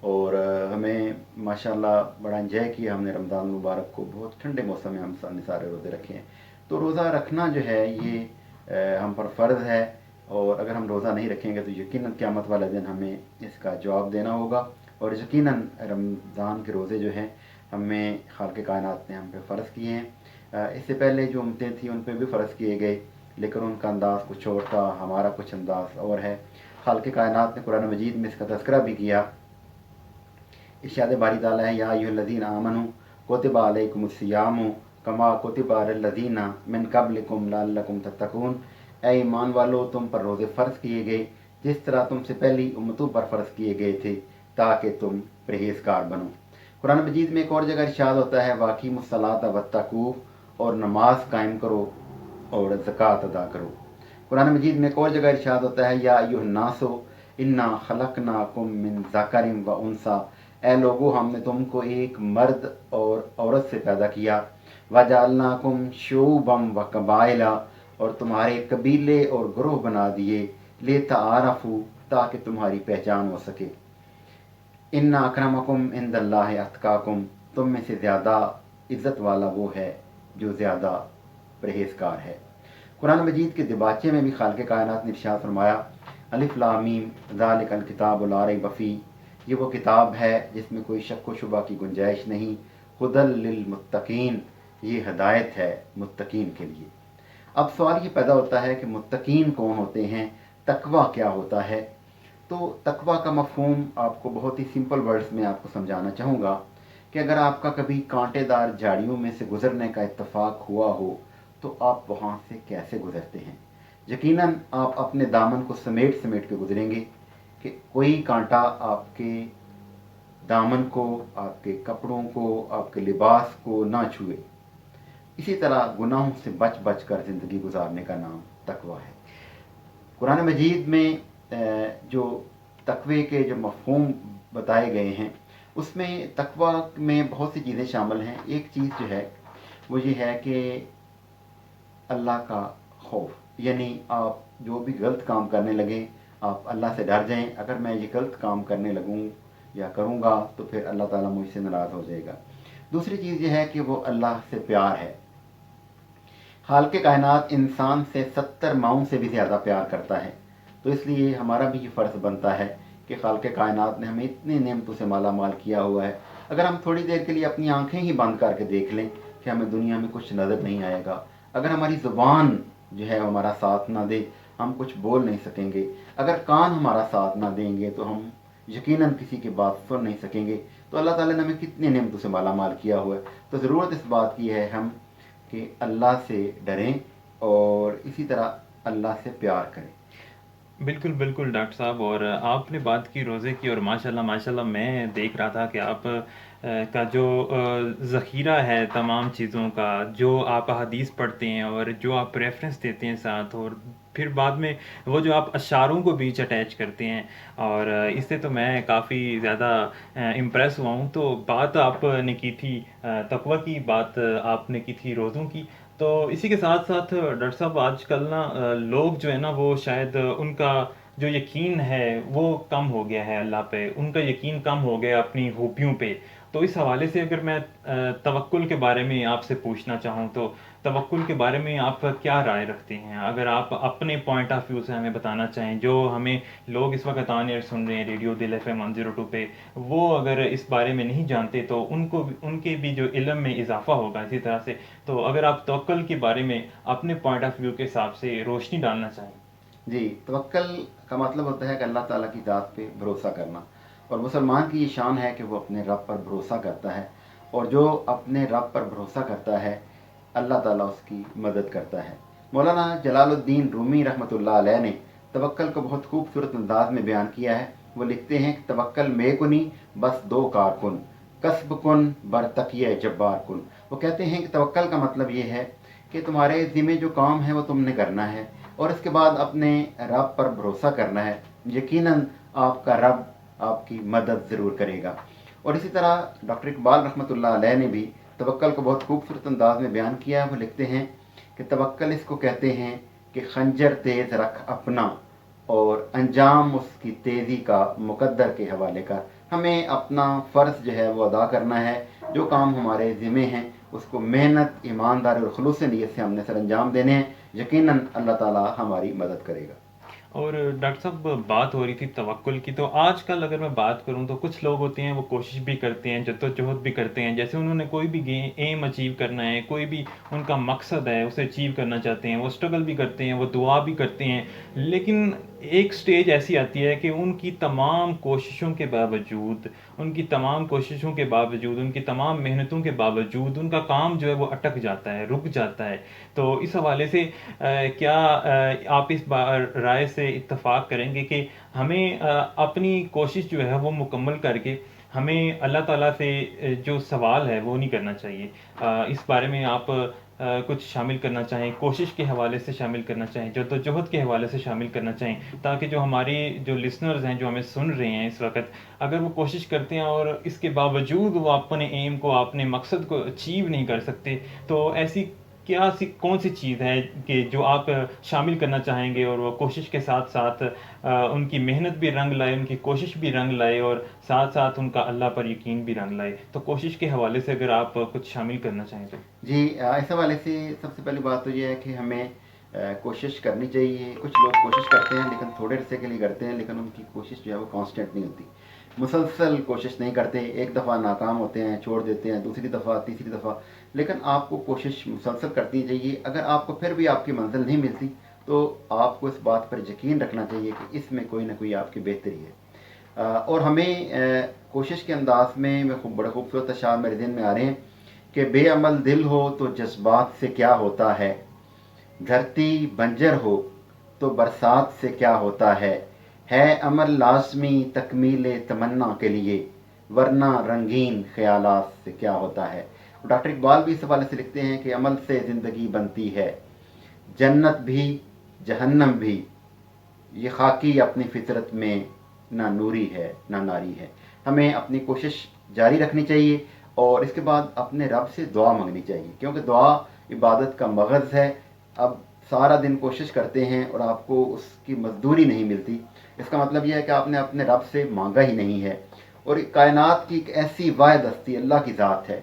اور ہمیں ماشاءاللہ بڑا انجوائے کیا ہم نے رمضان المبارک کو. بہت ٹھنڈے موسم میں ہم نے سارے روزے رکھے ہیں. تو روزہ رکھنا جو ہے یہ ہم پر فرض ہے، اور اگر ہم روزہ نہیں رکھیں گے تو یقیناً قیامت والے دن ہمیں اس کا جواب دینا ہوگا. اور یقیناً رمضان کے روزے جو ہیں ہمیں خالق کائنات نے ہم پہ فرض کیے ہیں. اس سے پہلے جو امتیں تھیں ان پہ بھی فرض کیے گئے، لیکن ان کا انداز کچھ اور تھا، ہمارا کچھ انداز اور ہے. خالق کائنات نے قرآن مجید میں اس کا تذکرہ بھی کیا. ارشاد باری تعالیٰ ہے، یا ایھا الذین آمنوا کتب علیکم الصیام کما کتب علی الذین من قبلکم لعلکم تتقون. اے ایمان والو، تم پر روزے فرض کیے گئے جس طرح تم سے پہلی امتوں پر فرض کیے گئے تھے تاکہ تم پرہیزگار بنو. قرآن مجید میں ایک اور جگہ ارشاد ہوتا ہے، واقیموا الصلاۃ واتقوہ، اور نماز قائم کرو اور زکوٰۃ ادا کرو. قرآن مجید میں ایک اور جگہ ارشاد ہوتا ہے، یا ایھا الناس انا خلقناکم من ذکر و انثی، اے لوگو ہم نے تم کو ایک مرد اور عورت سے پیدا کیا. وجعلناکم شعوبا و قبائل، اور تمہارے قبیلے اور گروہ بنا دیے. لتعارفوا، تاکہ تمہاری پہچان ہو سکے. ان اکرمکم عند اللہ اتقاکم، تم میں سے زیادہ عزت والا وہ ہے جو زیادہ پرہیزگار ہے. قرآن مجید کے دباچے میں بھی خالق کائنات نے ارشاد فرمایا، الف لام میم ذالک الکتاب لا ریب فیہ، یہ وہ کتاب ہے جس میں کوئی شک و شبہ کی گنجائش نہیں. ھدی للمتقین، یہ ہدایت ہے متقین کے لیے. اب سوال یہ پیدا ہوتا ہے کہ متقین کون ہوتے ہیں، تقویٰ کیا ہوتا ہے؟ تو تقویٰ کا مفہوم آپ کو بہت ہی سمپل ورڈز میں آپ کو سمجھانا چاہوں گا کہ اگر آپ کا کبھی کانٹے دار جھاڑیوں میں سے گزرنے کا اتفاق ہوا ہو تو آپ وہاں سے کیسے گزرتے ہیں؟ یقیناً آپ اپنے دامن کو سمیٹ سمیٹ کے گزریں گے کہ کوئی کانٹا آپ کے دامن کو، آپ کے کپڑوں کو، آپ کے لباس کو نہ چھوئے. اسی طرح گناہوں سے بچ بچ کر زندگی گزارنے کا نام تقویٰ ہے. قرآن مجید میں جو تقوی کے جو مفہوم بتائے گئے ہیں اس میں تقویٰ میں بہت سی چیزیں شامل ہیں. ایک چیز جو ہے وہ یہ ہے کہ اللہ کا خوف، یعنی آپ جو بھی غلط کام کرنے لگیں آپ اللہ سے ڈر جائیں. اگر میں یہ غلط کام کرنے لگوں یا کروں گا تو پھر اللہ تعالیٰ مجھ سے ناراض ہو جائے گا. دوسری چیز یہ ہے کہ وہ اللہ سے پیار ہے. خالق کائنات انسان سے 70 ماؤں سے بھی زیادہ پیار کرتا ہے. تو اس لیے ہمارا بھی یہ فرض بنتا ہے کہ خالق کائنات نے ہمیں اتنی نعمتوں سے مالا مال کیا ہوا ہے. اگر ہم تھوڑی دیر کے لیے اپنی آنکھیں ہی بند کر کے دیکھ لیں کہ ہمیں دنیا میں کچھ نظر نہیں آئے گا، اگر ہماری زبان جو ہے ہمارا ساتھ نہ دے ہم کچھ بول نہیں سکیں گے، اگر کان ہمارا ساتھ نہ دیں گے تو ہم یقیناً کسی کی بات سن نہیں سکیں گے. تو اللہ تعالیٰ نے ہمیں کتنی نعمتوں سے مالا مال کیا ہوا ہے. تو ضرورت اس بات کی ہے ہم کہ اللہ سے ڈریں اور اسی طرح اللہ سے پیار کریں. بالکل بالکل ڈاکٹر صاحب. اور آپ نے بات کی روزے کی، اور ماشاءاللہ میں دیکھ رہا تھا کہ آپ کا جو ذخیرہ ہے تمام چیزوں کا، جو آپ حدیث پڑھتے ہیں اور جو آپ ریفرنس دیتے ہیں ساتھ، اور پھر بعد میں وہ جو آپ اشعاروں کو بیچ اٹیچ کرتے ہیں، اور اس سے تو میں کافی زیادہ امپریس ہوا ہوں. تو بات آپ نے کی تھی تقویٰ کی، بات آپ نے کی تھی روزوں کی. تو اسی کے ساتھ ساتھ ڈاکٹر صاحب آج کل نا لوگ جو ہے نا وہ شاید ان کا جو یقین ہے وہ کم ہو گیا ہے اللہ پہ، ان کا یقین کم ہو گیا اپنی خوبیوں پہ. تو اس حوالے سے اگر میں توکل کے بارے میں آپ سے پوچھنا چاہوں تو توکل کے بارے میں آپ کیا رائے رکھتے ہیں؟ اگر آپ اپنے پوائنٹ آف ویو سے ہمیں بتانا چاہیں، جو ہمیں لوگ اس وقت آن ایئر سن رہے ہیں ریڈیو دل ایف ایم 102 پہ، وہ اگر اس بارے میں نہیں جانتے تو ان کے بھی جو علم میں اضافہ ہوگا اسی طرح سے. تو اگر آپ توکل کے بارے میں اپنے پوائنٹ آف ویو کے حساب سے روشنی ڈالنا چاہیں. جی، توکل کا مطلب ہوتا ہے کہ اللہ تعالیٰ کی ذات پہ بھروسہ کرنا. اور مسلمان کی یہ شان ہے کہ وہ اپنے رب پر بھروسہ کرتا ہے، اور جو اپنے رب پر بھروسہ کرتا ہے اللہ تعالیٰ اس کی مدد کرتا ہے. مولانا جلال الدین رومی رحمۃ اللہ علیہ نے توکل کو بہت خوبصورت انداز میں بیان کیا ہے. وہ لکھتے ہیں کہ توکل میں کنی بس دو کار کن، کسب کن بر تقیہ جبار کن. وہ کہتے ہیں کہ توکل کا مطلب یہ ہے کہ تمہارے ذمہ جو کام ہے وہ تم نے کرنا ہے، اور اس کے بعد اپنے رب پر بھروسہ کرنا ہے. یقیناً آپ کا رب آپ کی مدد ضرور کرے گا. اور اسی طرح ڈاکٹر اقبال رحمۃ اللہ علیہ نے بھی توکل کو بہت خوبصورت انداز میں بیان کیا ہے. وہ لکھتے ہیں کہ توکل اس کو کہتے ہیں کہ خنجر تیز رکھ اپنا اور انجام اس کی تیزی کا مقدر کے حوالے کر. ہمیں اپنا فرض جو ہے وہ ادا کرنا ہے. جو کام ہمارے ذمے ہیں اس کو محنت، ایمانداری اور خلوص نیت سے ہم نے سر انجام دینے ہیں. یقیناً اللہ تعالیٰ ہماری مدد کرے گا. اور ڈاکٹر صاحب بات ہو رہی تھی توکل کی، تو آج کل اگر میں بات کروں تو کچھ لوگ ہوتے ہیں وہ کوشش بھی کرتے ہیں، جدوجہد بھی کرتے ہیں، جیسے انہوں نے کوئی بھی ایم اچیو کرنا ہے، کوئی بھی ان کا مقصد ہے اسے اچیو کرنا چاہتے ہیں، وہ اسٹرگل بھی کرتے ہیں، وہ دعا بھی کرتے ہیں، لیکن ایک سٹیج ایسی آتی ہے کہ ان کی تمام کوششوں کے باوجود، ان کی تمام کوششوں کے باوجود، ان کی تمام محنتوں کے باوجود ان کا کام جو ہے وہ اٹک جاتا ہے، رک جاتا ہے. تو اس حوالے سے کیا آپ اس رائے سے اتفاق کریں گے کہ ہمیں اپنی کوشش جو ہے وہ مکمل کر کے ہمیں اللہ تعالیٰ سے جو سوال ہے وہ نہیں کرنا چاہیے؟ اس بارے میں آپ کچھ شامل کرنا چاہیں، کوشش کے حوالے سے شامل کرنا چاہیں، جدوجہد کے حوالے سے شامل کرنا چاہیں، تاکہ جو ہماری جو لسنرز ہیں جو ہمیں سن رہے ہیں اس وقت، اگر وہ کوشش کرتے ہیں اور اس کے باوجود وہ اپنے ایم کو، اپنے مقصد کو اچیو نہیں کر سکتے، تو ایسی کون سی چیز ہے کہ جو آپ شامل کرنا چاہیں گے اور وہ کوشش کے ساتھ ساتھ ان کی محنت بھی رنگ لائے، ان کی کوشش بھی رنگ لائے، اور ساتھ ساتھ ان کا اللہ پر یقین بھی رنگ لائے؟ تو کوشش کے حوالے سے اگر آپ کچھ شامل کرنا چاہیں تو. جی، اس حوالے سے سب سے پہلی بات تو یہ ہے کہ ہمیں کوشش کرنی چاہیے. کچھ لوگ کوشش کرتے ہیں لیکن تھوڑے عرصے کے لیے کرتے ہیں، لیکن ان کی کوشش جو ہے وہ کانسٹنٹ نہیں ہوتی. مسلسل کوشش نہیں کرتے، ایک دفعہ ناکام ہوتے ہیں، چھوڑ دیتے ہیں، دوسری دفعہ، تیسری دفعہ. لیکن آپ کو کوشش مسلسل کرنی چاہیے. اگر آپ کو پھر بھی آپ کی منزل نہیں ملتی تو آپ کو اس بات پر یقین رکھنا چاہیے کہ اس میں کوئی نہ کوئی آپ کی بہتری ہے. اور ہمیں کوشش کے انداز میں بڑے خوبصورت اشعار میرے ذہن میں آ رہے ہیں کہ بے عمل دل ہو تو جذبات سے کیا ہوتا ہے، دھرتی بنجر ہو تو برسات سے کیا ہوتا ہے عمل لازمی تکمیل تمنا کے لیے، ورنہ رنگین خیالات سے کیا ہوتا ہے. ڈاکٹر اقبال بھی اس حوالے سے لکھتے ہیں کہ عمل سے زندگی بنتی ہے، جنت بھی جہنم بھی، یہ خاکی اپنی فطرت میں نہ نوری ہے نہ ناری ہے. ہمیں اپنی کوشش جاری رکھنی چاہیے اور اس کے بعد اپنے رب سے دعا مانگنی چاہیے، کیونکہ دعا عبادت کا مغز ہے. اب سارا دن کوشش کرتے ہیں اور آپ کو اس کی مزدوری نہیں ملتی، اس کا مطلب یہ ہے کہ آپ نے اپنے رب سے مانگا ہی نہیں ہے. اور کائنات کی ایک ایسی واحد ہستی اللہ کی ذات ہے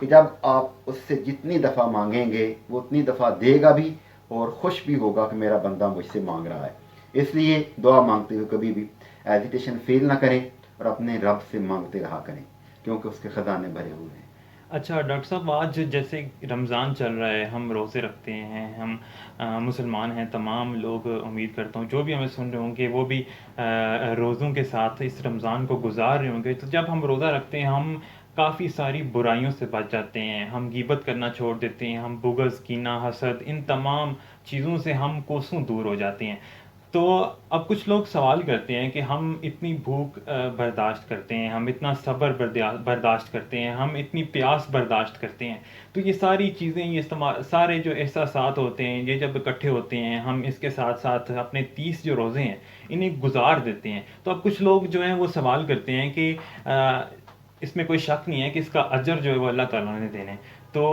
کہ جب آپ اس سے جتنی دفعہ مانگیں گے وہ اتنی دفعہ دے گا بھی اور خوش بھی ہوگا کہ میرا بندہ مجھ سے مانگ رہا ہے. اس لیے دعا مانگتے ہوئے کبھی بھی ایزیٹیشن فیل نہ کریں اور اپنے رب سے مانگتے رہا کریں، کیونکہ اس کے خزانے بھرے ہوئے ہیں. اچھا ڈاکٹر صاحب، آج جیسے رمضان چل رہا ہے، ہم روزے رکھتے ہیں، ہم مسلمان ہیں، تمام لوگ امید کرتا ہوں جو بھی ہمیں سن رہے ہوں گے وہ بھی روزوں کے ساتھ اس رمضان کو گزار رہے ہوں گے. تو جب ہم روزہ رکھتے ہیں ہم کافی ساری برائیوں سے بچ جاتے ہیں، ہم غیبت کرنا چھوڑ دیتے ہیں، ہم بغض، کینہ، حسد، ان تمام چیزوں سے ہم کوسوں دور ہو جاتے ہیں. تو اب کچھ لوگ سوال کرتے ہیں کہ ہم اتنی بھوک برداشت کرتے ہیں، ہم اتنا صبر برداشت کرتے ہیں، ہم اتنی پیاس برداشت کرتے ہیں، تو یہ ساری چیزیں، یہ سارے جو احساسات ہوتے ہیں یہ جب اکٹھے ہوتے ہیں، ہم اس کے ساتھ ساتھ اپنے 30 جو روزے ہیں انہیں گزار دیتے ہیں. تو اب کچھ لوگ جو ہیں وہ سوال کرتے ہیں کہ اس میں کوئی شک نہیں ہے کہ اس کا اجر جو ہے وہ اللہ تعالیٰ نے دینے. تو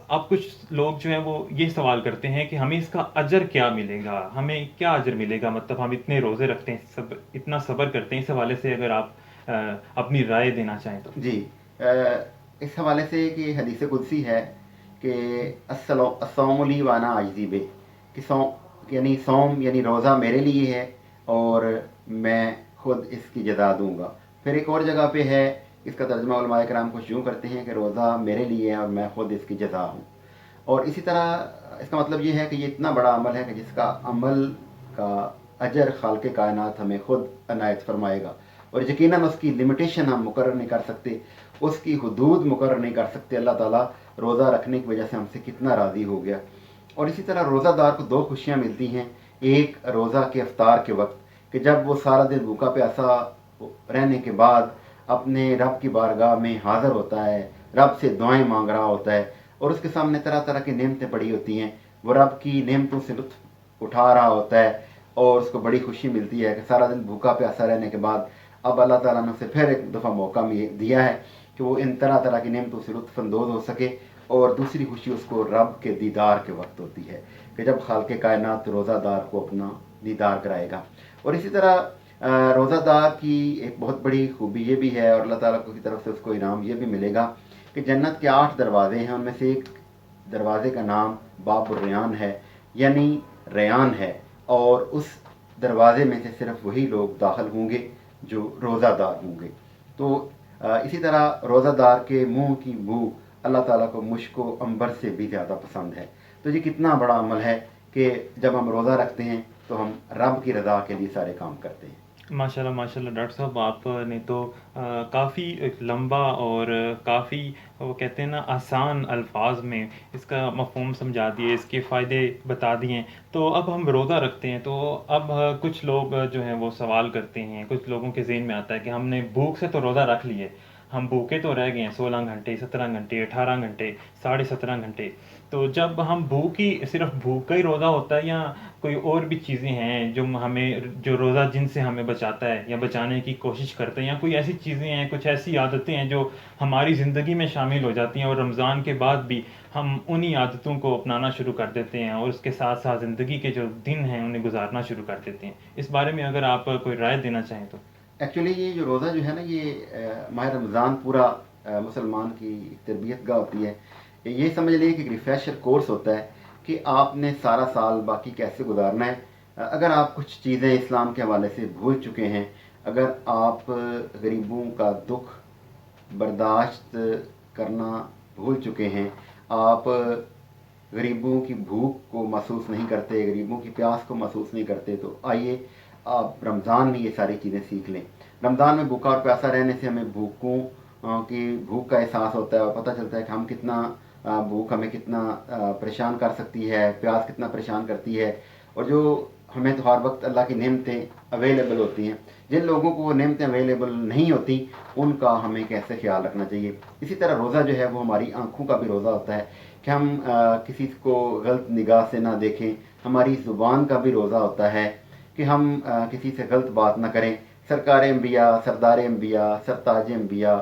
اب کچھ لوگ جو ہیں وہ یہ سوال کرتے ہیں کہ ہمیں اس کا اجر کیا ملے گا، ہمیں کیا اجر ملے گا، مطلب ہم اتنے روزے رکھتے ہیں، اتنا صبر کرتے ہیں. اس حوالے سے اگر آپ اپنی رائے دینا چاہیں تو. جی، اس حوالے سے کہ حدیث قدسی ہے کہ الصوم لی وانا عاجزی بے، کہ صوم یعنی روزہ میرے لیے ہے اور میں خود اس کی جزا دوں گا. پھر ایک اور جگہ پہ ہے، اس کا ترجمہ علماء کرام کچھ یوں کرتے ہیں کہ روزہ میرے لیے ہے اور میں خود اس کی جزا ہوں. اور اسی طرح اس کا مطلب یہ ہے کہ یہ اتنا بڑا عمل ہے کہ جس کا عمل کا اجر خالق کائنات ہمیں خود عنایت فرمائے گا. اور یقیناً اس کی لمیٹیشن ہم مقرر نہیں کر سکتے، اس کی حدود مقرر نہیں کر سکتے. اللہ تعالیٰ روزہ رکھنے کی وجہ سے ہم سے کتنا راضی ہو گیا. اور اسی طرح روزہ دار کو 2 خوشیاں ملتی ہیں. ایک روزہ کے افطار کے وقت کہ جب وہ سارا دن بھوکا پیاسا رہنے کے بعد اپنے رب کی بارگاہ میں حاضر ہوتا ہے، رب سے دعائیں مانگ رہا ہوتا ہے اور اس کے سامنے طرح طرح کی نعمتیں پڑی ہوتی ہیں، وہ رب کی نعمتوں سے لطف اٹھا رہا ہوتا ہے اور اس کو بڑی خوشی ملتی ہے کہ سارا دن بھوکا پیاسا رہنے کے بعد اب اللہ تعالیٰ نے اسے پھر ایک دفعہ موقع دیا ہے کہ وہ ان طرح طرح کی نعمتوں سے لطف اندوز ہو سکے. اور دوسری خوشی اس کو رب کے دیدار کے وقت ہوتی ہے کہ جب خالق کائنات روزہ دار کو اپنا دیدار کرائے گا. اور اسی طرح روزہ دار کی ایک بہت بڑی خوبی یہ بھی ہے، اور اللہ تعالیٰ کی طرف سے اس کو انعام یہ بھی ملے گا کہ جنت کے 8 دروازے ہیں، ان میں سے ایک دروازے کا نام باب الریان ہے، یعنی ریان ہے، اور اس دروازے میں سے صرف وہی لوگ داخل ہوں گے جو روزہ دار ہوں گے۔ تو اسی طرح روزہ دار کے منہ کی بو اللہ تعالیٰ کو مشک و عنبر سے بھی زیادہ پسند ہے۔ تو یہ کتنا بڑا عمل ہے کہ جب ہم روزہ رکھتے ہیں تو ہم رب کی رضا کے لیے سارے کام کرتے ہیں۔ ماشاء اللہ ڈاکٹر صاحب، آپ نے تو کافی ایک لمبا اور کافی، وہ کہتے ہیں نا، آسان الفاظ میں اس کا مفہوم سمجھا دیے، اس کے فائدے بتا دیے۔ تو اب ہم روزہ رکھتے ہیں تو اب کچھ لوگ جو ہیں وہ سوال کرتے ہیں، کچھ لوگوں کے ذہن میں آتا ہے کہ ہم نے بھوک سے تو روزہ رکھ لیے، ہم بھوکے تو رہ گئے ہیں 16 گھنٹے، 17 گھنٹے، 18 گھنٹے، 17.5 گھنٹے۔ تو جب ہم صرف بھوک کا ہی روزہ ہوتا ہے، یا کوئی اور بھی چیزیں ہیں جو روزہ جن سے ہمیں بچاتا ہے یا بچانے کی کوشش کرتے ہیں، یا کوئی ایسی چیزیں ہیں، کچھ ایسی عادتیں ہیں جو ہماری زندگی میں شامل ہو جاتی ہیں، اور رمضان کے بعد بھی ہم انہی عادتوں کو اپنانا شروع کر دیتے ہیں، اور اس کے ساتھ ساتھ زندگی کے جو دن ہیں انہیں گزارنا شروع کر دیتے ہیں؟ اس بارے میں اگر آپ کوئی رائے دینا چاہیں تو۔ ایکچولی یہ جو روزہ جو ہے نا، یہ ماہ رمضان پورا مسلمان کی تربیت گاہ ہوتی ہے۔ یہ سمجھ لیے کہ ایک ریفریشر کورس ہوتا ہے کہ آپ نے سارا سال باقی کیسے گزارنا ہے۔ اگر آپ کچھ چیزیں اسلام کے حوالے سے بھول چکے ہیں، اگر آپ غریبوں کا دکھ برداشت کرنا بھول چکے ہیں، آپ غریبوں کی بھوک کو محسوس نہیں کرتے، غریبوں کی پیاس کو محسوس نہیں کرتے، تو آئیے آپ رمضان میں یہ ساری چیزیں سیکھ لیں۔ رمضان میں بھوکا اور پیاسا رہنے سے ہمیں بھوک کا احساس ہوتا ہے، اور پتہ چلتا ہے کہ ہم کتنا بھوک ہمیں کتنا پریشان کر سکتی ہے، پیاس کتنا پریشان کرتی ہے، اور جو ہمیں تو ہر وقت اللہ کی نعمتیں اویلیبل ہوتی ہیں، جن لوگوں کو وہ نعمتیں اویلیبل نہیں ہوتی ان کا ہمیں کیسے خیال رکھنا چاہیے۔ اسی طرح روزہ جو ہے وہ ہماری آنکھوں کا بھی روزہ ہوتا ہے کہ ہم کسی کو غلط نگاہ سے نہ دیکھیں۔ ہماری زبان کا بھی روزہ ہوتا ہے کہ ہم کسی سے غلط بات نہ کریں۔ سرکار انبیاء، سردار انبیاء، سرتاج انبیاء،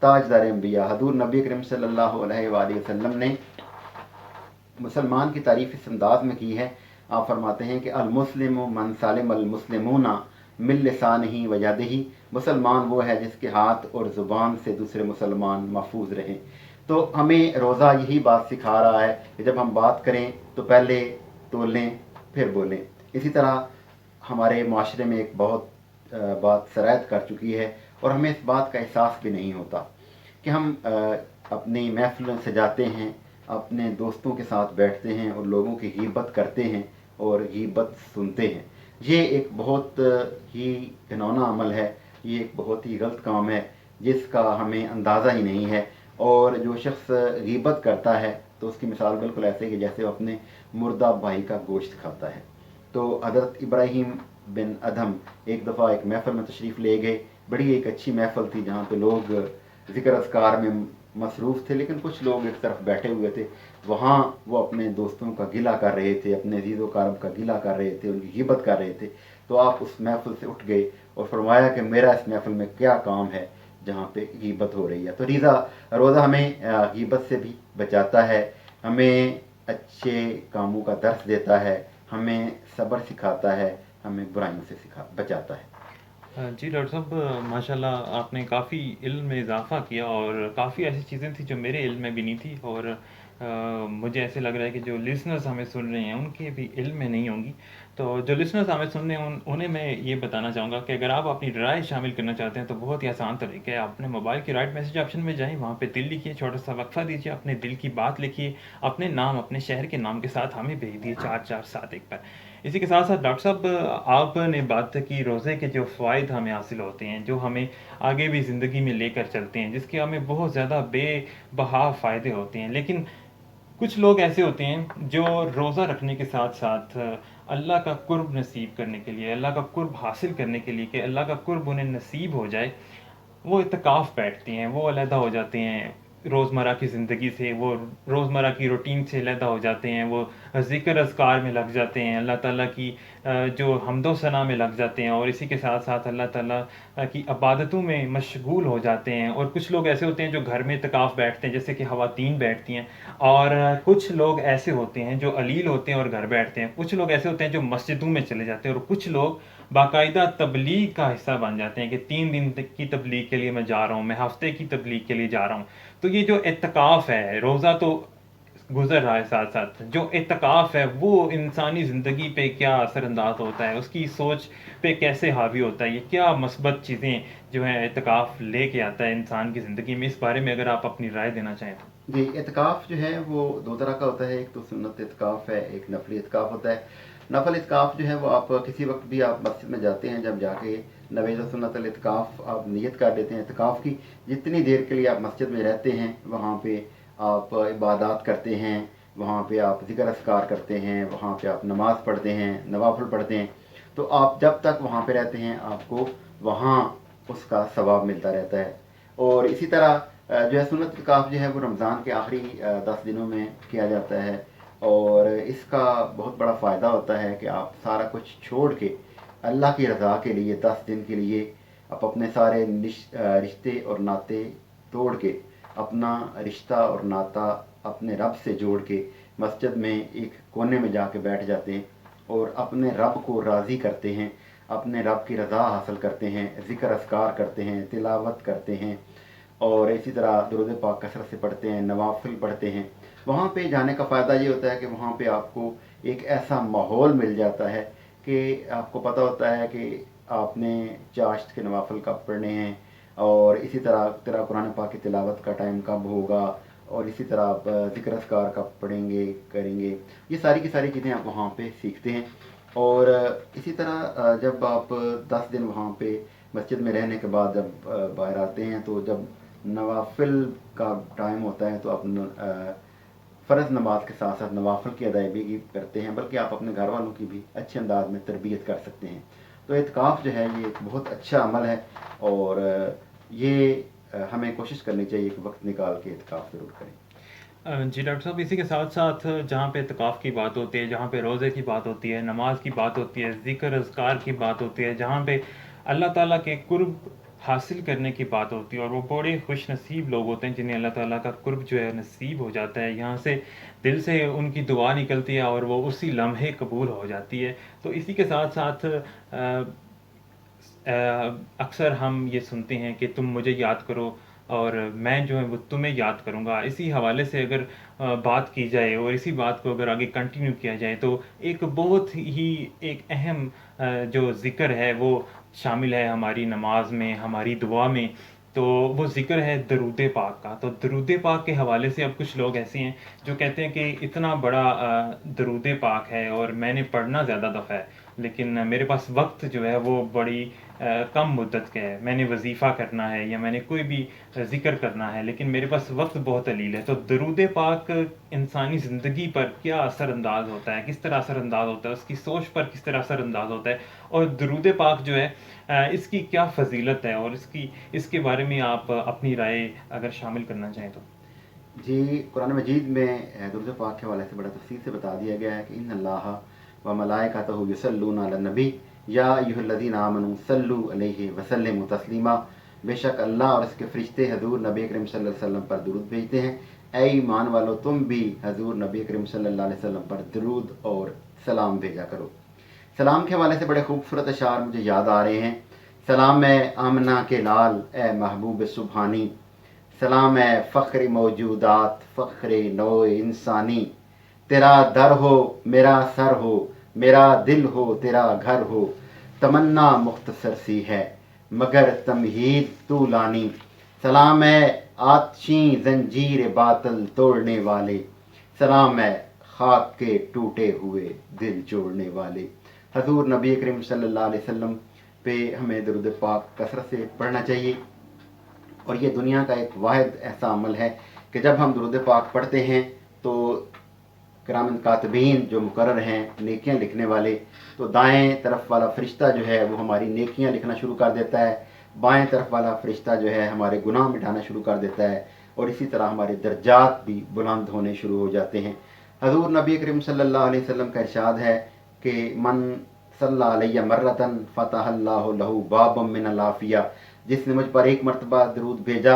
تاجدار انبیاء حضور نبی کریم صلی اللہ علیہ وآلہ وسلم نے مسلمان کی تعریف اس انداز میں کی ہے۔ آپ فرماتے ہیں کہ المسلم من سالم المسلمون من لسانہ و یدہ، مسلمان وہ ہے جس کے ہاتھ اور زبان سے دوسرے مسلمان محفوظ رہیں۔ تو ہمیں روزہ یہی بات سکھا رہا ہے کہ جب ہم بات کریں تو پہلے تولیں پھر بولیں۔ اسی طرح ہمارے معاشرے میں ایک بہت بات سرایت کر چکی ہے، اور ہمیں اس بات کا احساس بھی نہیں ہوتا کہ ہم اپنی محفلوں سے جاتے ہیں، اپنے دوستوں کے ساتھ بیٹھتے ہیں اور لوگوں کی غیبت کرتے ہیں اور غیبت سنتے ہیں۔ یہ ایک بہت ہی گھناؤنا عمل ہے، یہ ایک بہت ہی غلط کام ہے جس کا ہمیں اندازہ ہی نہیں ہے۔ اور جو شخص غیبت کرتا ہے تو اس کی مثال بالکل ایسے کہ جیسے وہ اپنے مردہ بھائی کا گوشت کھاتا ہے۔ تو حضرت ابراہیم بن ادھم ایک دفعہ ایک محفل میں تشریف لے گئے، بڑی ایک اچھی محفل تھی جہاں پہ لوگ ذکر اذکار میں مصروف تھے، لیکن کچھ لوگ ایک طرف بیٹھے ہوئے تھے۔ وہاں وہ اپنے دوستوں کا گلہ کر رہے تھے، اپنے عزیز و اقارب کا گلہ کر رہے تھے، ان کی غیبت کر رہے تھے۔ تو آپ اس محفل سے اٹھ گئے اور فرمایا کہ میرا اس محفل میں کیا کام ہے جہاں پہ غیبت ہو رہی ہے۔ تو روزہ ہمیں غیبت سے بھی بچاتا ہے، ہمیں اچھے کاموں کا درس دیتا ہے، ہمیں صبر سکھاتا ہے، ہمیں برائیوں سے بچاتا ہے۔ جی ڈاکٹر صاحب، ماشاء اللہ آپ نے کافی علم میں اضافہ کیا، اور کافی ایسی چیزیں تھیں جو میرے علم میں بھی نہیں تھی، اور مجھے ایسے لگ رہا ہے کہ جو لسنرز ہمیں سن رہے ہیں ان کے بھی علم میں نہیں ہوں گی۔ تو جو لسنرز ہمیں سن رہے ہیں انہیں میں یہ بتانا چاہوں گا کہ اگر آپ اپنی رائے شامل کرنا چاہتے ہیں تو بہت ہی آسان طریقہ ہے، آپ اپنے موبائل کی رائٹ میسج آپشن میں جائیں، وہاں پہ دل لکھیے، چھوٹا سا وقفہ دیجیے، اپنے دل کی بات لکھیے، اپنے نام، اپنے شہر کے نام کے ساتھ ہمیں بھیج دیے 4471 پر۔ اسی کے ساتھ ساتھ ڈاکٹر صاحب، آپ نے بات کی روزے کے جو فوائد ہمیں حاصل ہوتے ہیں، جو ہمیں آگے بھی زندگی میں لے کر چلتے ہیں، جس کے ہمیں بہت زیادہ بے بہا فائدے ہوتے ہیں، لیکن کچھ لوگ ایسے ہوتے ہیں جو روزہ رکھنے کے ساتھ ساتھ اللہ کا قرب نصیب کرنے کے لیے، اللہ کا قرب حاصل کرنے کے لیے کہ اللہ کا قرب انہیں نصیب ہو جائے، وہ اعتکاف بیٹھتے ہیں، وہ علیحدہ ہو جاتے ہیں روزمرہ کی زندگی سے، وہ روزمرہ کی روٹین سے علیحدہ ہو جاتے ہیں، وہ ذکر اذکار میں لگ جاتے ہیں، اللہ تعالیٰ کی جو حمد و ثنا میں لگ جاتے ہیں، اور اسی کے ساتھ ساتھ اللہ تعالیٰ کی عبادتوں میں مشغول ہو جاتے ہیں۔ اور کچھ لوگ ایسے ہوتے ہیں جو گھر میں اعتکاف بیٹھتے ہیں، جیسے کہ خواتین بیٹھتی ہیں، اور کچھ لوگ ایسے ہوتے ہیں جو علیل ہوتے ہیں اور گھر بیٹھتے ہیں، کچھ لوگ ایسے ہوتے ہیں جو مسجدوں میں چلے جاتے ہیں، اور کچھ لوگ باقاعدہ تبلیغ کا حصہ بن جاتے ہیں کہ 3 دن کی تبلیغ کے لیے میں جا رہا ہوں، میں ہفتے کی تبلیغ کے لیے جا رہا ہوں. تو یہ جو اعتکاف ہے، روزہ تو گزر رہا ہے ساتھ ساتھ، جو اعتکاف ہے وہ انسانی زندگی پہ کیا اثر انداز ہوتا ہے، اس کی سوچ پہ کیسے حاوی ہوتا ہے، یہ کیا مثبت چیزیں جو ہیں اعتکاف لے کے آتا ہے انسان کی زندگی میں، اس بارے میں اگر آپ اپنی رائے دینا چاہیں تو. جی، اعتکاف جو ہے وہ دو طرح کا ہوتا ہے. ایک تو سنت اعتکاف ہے، ایک نفلی اعتکاف ہوتا ہے. نفل اعتکاف جو ہے وہ آپ کسی وقت بھی آپ مسجد میں جاتے ہیں، جب جا کے نویز سنت الاعتکاف آپ نیت کر لیتے ہیں اعتکاف کی، جتنی دیر کے لیے آپ مسجد میں رہتے ہیں وہاں پہ آپ عبادات کرتے ہیں، وہاں پہ آپ ذکر اذکار کرتے ہیں، وہاں پہ آپ نماز پڑھتے ہیں، نوافل پڑھتے ہیں. تو آپ جب تک وہاں پہ رہتے ہیں آپ کو وہاں اس کا ثواب ملتا رہتا ہے. اور اسی طرح جو ہے سنت اعتکاف جو ہے وہ رمضان کے آخری 10 دنوں میں کیا جاتا ہے. اور اس کا بہت بڑا فائدہ ہوتا ہے کہ آپ سارا کچھ چھوڑ کے اللہ کی رضا کے لیے 10 دن کے لیے آپ اپنے سارے رشتے اور ناطے توڑ کے اپنا رشتہ اور ناطا اپنے رب سے جوڑ کے مسجد میں ایک کونے میں جا کے بیٹھ جاتے ہیں اور اپنے رب کو راضی کرتے ہیں، اپنے رب کی رضا حاصل کرتے ہیں، ذکر اذکار کرتے ہیں، تلاوت کرتے ہیں، اور اسی طرح درود پاک کثرت سے پڑھتے ہیں، نوافل پڑھتے ہیں. وہاں پہ جانے کا فائدہ یہ ہوتا ہے کہ وہاں پہ آپ کو ایک ایسا ماحول مل جاتا ہے کہ آپ کو پتہ ہوتا ہے کہ آپ نے چاشت کے نوافل کب پڑھنے ہیں، اور اسی طرح قرآن پاک کی تلاوت کا ٹائم کب ہوگا، اور اسی طرح آپ ذکر اذکار کب پڑھیں گے کریں گے. یہ ساری کی ساری چیزیں آپ وہاں پہ سیکھتے ہیں. اور اسی طرح جب آپ 10 دن وہاں پہ مسجد میں رہنے کے بعد جب باہر آتے ہیں تو جب نوافل کا ٹائم ہوتا ہے تو آپ فرض نماز کے ساتھ ساتھ نوافل کی ادائیگی بھی کرتے ہیں، بلکہ آپ اپنے گھر والوں کی بھی اچھے انداز میں تربیت کر سکتے ہیں. تو اعتکاف جو ہے یہ ایک بہت اچھا عمل ہے، اور یہ ہمیں کوشش کرنی چاہیے کہ وقت نکال کے اعتکاف ضرور کریں. جی ڈاکٹر صاحب، اسی کے ساتھ ساتھ جہاں پہ اعتکاف کی بات ہوتی ہے، جہاں پہ روزے کی بات ہوتی ہے، نماز کی بات ہوتی ہے، ذکر اذکار کی بات ہوتی ہے، جہاں پہ اللہ تعالیٰ کے قرب حاصل کرنے کی بات ہوتی ہے، اور وہ بڑے خوش نصیب لوگ ہوتے ہیں جنہیں اللہ تعالیٰ کا قرب جو ہے نصیب ہو جاتا ہے، یہاں سے دل سے ان کی دعا نکلتی ہے اور وہ اسی لمحے قبول ہو جاتی ہے. تو اسی کے ساتھ ساتھ اکثر ہم یہ سنتے ہیں کہ تم مجھے یاد کرو اور میں جو ہے وہ تمہیں یاد کروں گا. اسی حوالے سے اگر بات کی جائے اور اسی بات کو اگر آگے کنٹینیو کیا جائے تو ایک بہت ہی ایک اہم جو ذکر ہے وہ شامل ہے ہماری نماز میں، ہماری دعا میں. تو وہ ذکر ہے درود پاک کا. تو درود پاک کے حوالے سے اب کچھ لوگ ایسے ہیں جو کہتے ہیں کہ اتنا بڑا درود پاک ہے اور میں نے پڑھنا زیادہ دفعہ ہے، لیکن میرے پاس وقت جو ہے وہ بڑی کم مدت کا ہے، میں نے وظیفہ کرنا ہے یا میں نے کوئی بھی ذکر کرنا ہے لیکن میرے پاس وقت بہت قلیل ہے. تو درود پاک انسانی زندگی پر کیا اثر انداز ہوتا ہے، کس طرح اثر انداز ہوتا ہے، اس کی سوچ پر کس طرح اثر انداز ہوتا ہے، اور درود پاک جو ہے اس کی کیا فضیلت ہے، اور اس کے بارے میں آپ اپنی رائے اگر شامل کرنا چاہیں تو. جی، قرآن مجید میں درود پاک کے حوالے سے بڑا تفصیل سے بتا دیا گیا ہے کہ ان اللہ و ملائکتہ یصلون علی النبی یا ایھا الذین آمنوا صلوا علیہ وسلموا تسلیما. بے شک اللہ اور اس کے فرشتے حضور نبی کریم صلی اللہ علیہ وسلم پر درود بھیجتے ہیں. اے ایمان والو تم بھی حضور نبی کریم صلی اللہ علیہ وسلم پر درود اور سلام بھیجا کرو. سلام کے حوالے سے بڑے خوبصورت اشعار مجھے یاد آ رہے ہیں. سلام اے آمنہ کے لال اے محبوب سبحانی، سلام ہے فخر موجودات فخر نو انسانی. تیرا در ہو میرا سر ہو میرا دل ہو تیرا گھر ہو، تمنا مختصر سی ہے مگر تمہید طولانی. سلام ہے آتشیں زنجیر باطل توڑنے والے، سلام ہے خاک کے ٹوٹے ہوئے دل جوڑنے والے. حضور نبی کریم صلی اللہ علیہ وسلم پہ ہمیں درود پاک کثرت سے پڑھنا چاہیے. اور یہ دنیا کا ایک واحد ایسا عمل ہے کہ جب ہم درود پاک پڑھتے ہیں تو کرام کاتبین جو مقرر ہیں نیکیاں لکھنے والے، تو دائیں طرف والا فرشتہ جو ہے وہ ہماری نیکیاں لکھنا شروع کر دیتا ہے، بائیں طرف والا فرشتہ جو ہے ہمارے گناہ مٹانا شروع کر دیتا ہے، اور اسی طرح ہمارے درجات بھی بلند ہونے شروع ہو جاتے ہیں. حضور نبی کریم صلی اللہ علیہ وسلم کا ارشاد ہے کہ من صلی علیہ مرتن فتح اللہ لہ بابا من العافیہ. جس نے مجھ پر ایک مرتبہ درود بھیجا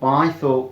500